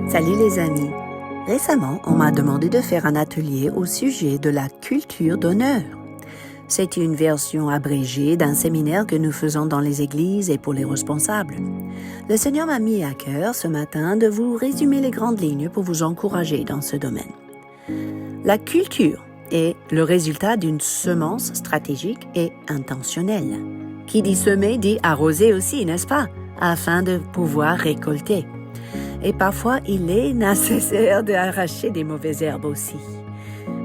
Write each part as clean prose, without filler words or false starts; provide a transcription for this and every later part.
Salut les amis! Récemment, on m'a demandé de faire un atelier au sujet de la culture d'honneur. C'est une version abrégée d'un séminaire que nous faisons dans les églises et pour les responsables. Le Seigneur m'a mis à cœur ce matin de vous résumer les grandes lignes pour vous encourager dans ce domaine. La culture est le résultat d'une semence stratégique et intentionnelle. Qui dit semer dit arroser aussi, n'est-ce pas? Afin de pouvoir récolter. Et parfois, il est nécessaire d'arracher des mauvaises herbes aussi.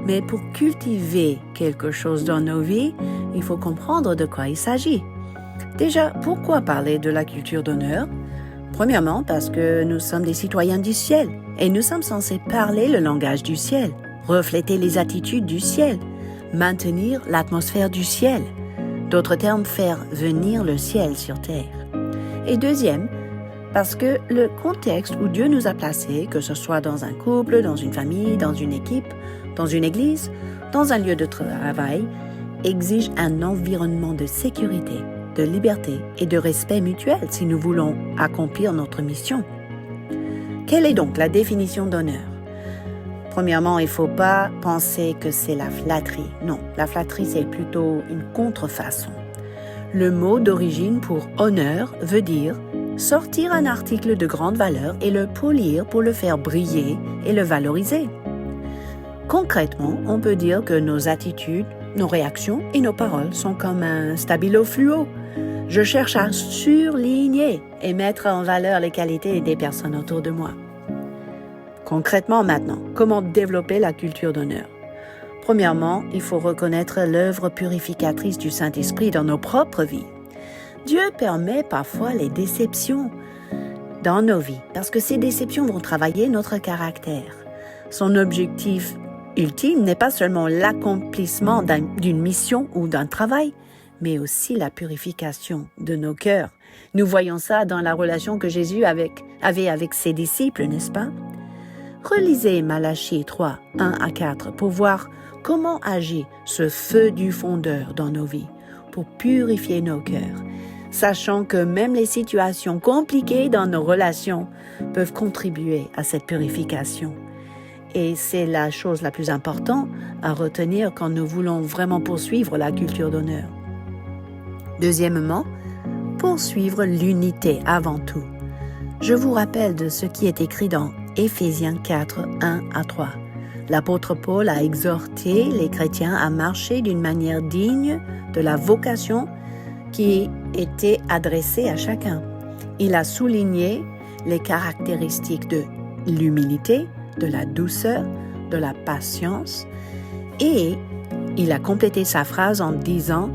Mais pour cultiver quelque chose dans nos vies, il faut comprendre de quoi il s'agit. Déjà, pourquoi parler de la culture d'honneur? Premièrement, parce que nous sommes des citoyens du ciel et nous sommes censés parler le langage du ciel, refléter les attitudes du ciel, maintenir l'atmosphère du ciel. D'autres termes, faire venir le ciel sur terre. Et deuxième, parce que le contexte où Dieu nous a placés, que ce soit dans un couple, dans une famille, dans une équipe, dans une église, dans un lieu de travail, exige un environnement de sécurité, de liberté et de respect mutuel si nous voulons accomplir notre mission. Quelle est donc la définition d'honneur? Premièrement, il ne faut pas penser que c'est la flatterie. Non, la flatterie, c'est plutôt une contrefaçon. Le mot d'origine pour honneur veut dire sortir un article de grande valeur et le polir pour le faire briller et le valoriser. Concrètement, on peut dire que nos attitudes, nos réactions et nos paroles sont comme un stabilo fluo. Je cherche à surligner et mettre en valeur les qualités des personnes autour de moi. Concrètement maintenant, comment développer la culture d'honneur? Premièrement, il faut reconnaître l'œuvre purificatrice du Saint-Esprit dans nos propres vies. Dieu permet parfois les déceptions dans nos vies parce que ces déceptions vont travailler notre caractère. Son objectif ultime n'est pas seulement l'accomplissement d'une mission ou d'un travail, mais aussi la purification de nos cœurs. Nous voyons ça dans la relation que Jésus avait avec ses disciples, n'est-ce pas? Relisez Malachie 3, 1 à 4 pour voir comment agit ce feu du fondeur dans nos vies pour purifier nos cœurs, sachant que même les situations compliquées dans nos relations peuvent contribuer à cette purification. Et c'est la chose la plus importante à retenir quand nous voulons vraiment poursuivre la culture d'honneur. Deuxièmement, poursuivre l'unité avant tout. Je vous rappelle de ce qui est écrit dans Éphésiens 4, 1 à 3. L'apôtre Paul a exhorté les chrétiens à marcher d'une manière digne de la vocation qui était adressée à chacun. Il a souligné les caractéristiques de l'humilité, de la douceur, de la patience et il a complété sa phrase en disant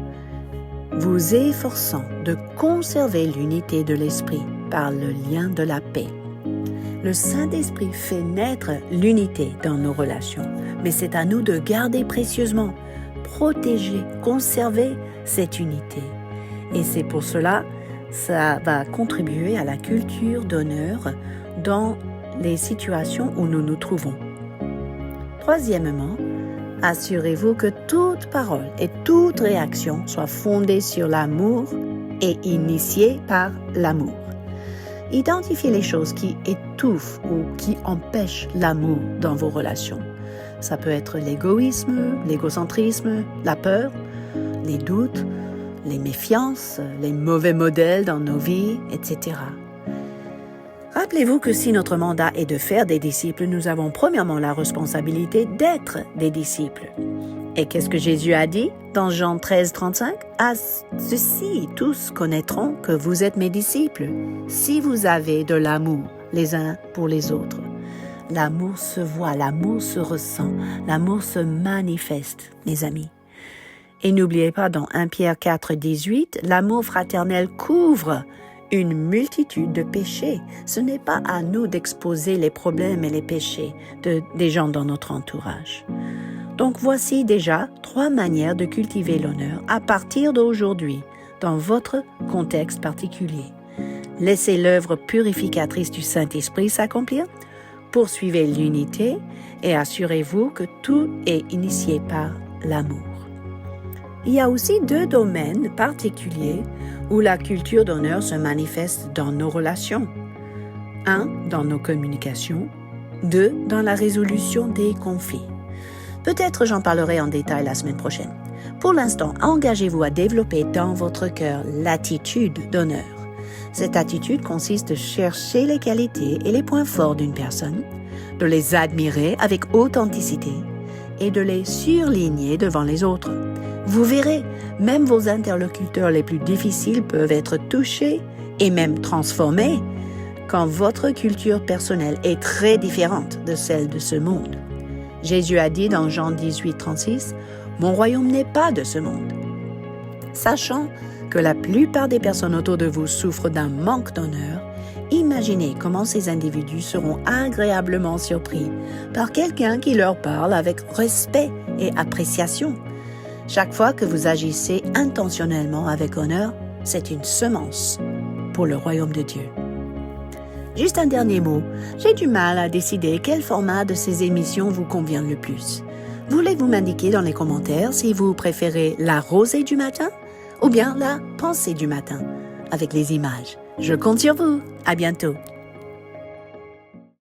« Vous efforçant de conserver l'unité de l'esprit par le lien de la paix ». Le Saint-Esprit fait naître l'unité dans nos relations, mais c'est à nous de garder précieusement, protéger, conserver cette unité. Et c'est pour cela, ça va contribuer à la culture d'honneur dans les situations où nous nous trouvons. Troisièmement, assurez-vous que toute parole et toute réaction soit fondée sur l'amour et initiée par l'amour. Identifiez les choses qui étouffent ou qui empêchent l'amour dans vos relations. Ça peut être l'égoïsme, l'égocentrisme, la peur, les doutes, les méfiances, les mauvais modèles dans nos vies, etc. Rappelez-vous que si notre mandat est de faire des disciples, nous avons premièrement la responsabilité d'être des disciples. Et qu'est-ce que Jésus a dit dans Jean 13, 35? « À ceci, tous connaîtront que vous êtes mes disciples, si vous avez de l'amour les uns pour les autres. » L'amour se voit, l'amour se ressent, l'amour se manifeste, mes amis. Et n'oubliez pas, dans 1 Pierre 4, 18, l'amour fraternel couvre une multitude de péchés. Ce n'est pas à nous d'exposer les problèmes et les péchés des gens dans notre entourage. Donc voici déjà 3 manières de cultiver l'honneur à partir d'aujourd'hui, dans votre contexte particulier. Laissez l'œuvre purificatrice du Saint-Esprit s'accomplir, poursuivez l'unité et assurez-vous que tout est initié par l'amour. Il y a aussi 2 domaines particuliers où la culture d'honneur se manifeste dans nos relations. 1. Dans nos communications. 2. Dans la résolution des conflits. Peut-être j'en parlerai en détail la semaine prochaine. Pour l'instant, engagez-vous à développer dans votre cœur l'attitude d'honneur. Cette attitude consiste à chercher les qualités et les points forts d'une personne, de les admirer avec authenticité et de les surligner devant les autres. Vous verrez, même vos interlocuteurs les plus difficiles peuvent être touchés et même transformés quand votre culture personnelle est très différente de celle de ce monde. Jésus a dit dans Jean 18, 36, « Mon royaume n'est pas de ce monde. » Sachant que la plupart des personnes autour de vous souffrent d'un manque d'honneur, imaginez comment ces individus seront agréablement surpris par quelqu'un qui leur parle avec respect et appréciation. Chaque fois que vous agissez intentionnellement avec honneur, c'est une semence pour le royaume de Dieu. Juste un dernier mot, j'ai du mal à décider quel format de ces émissions vous convient le plus. Voulez-vous m'indiquer dans les commentaires si vous préférez la rosée du matin ou bien la pensée du matin avec les images? Je compte sur vous. À bientôt.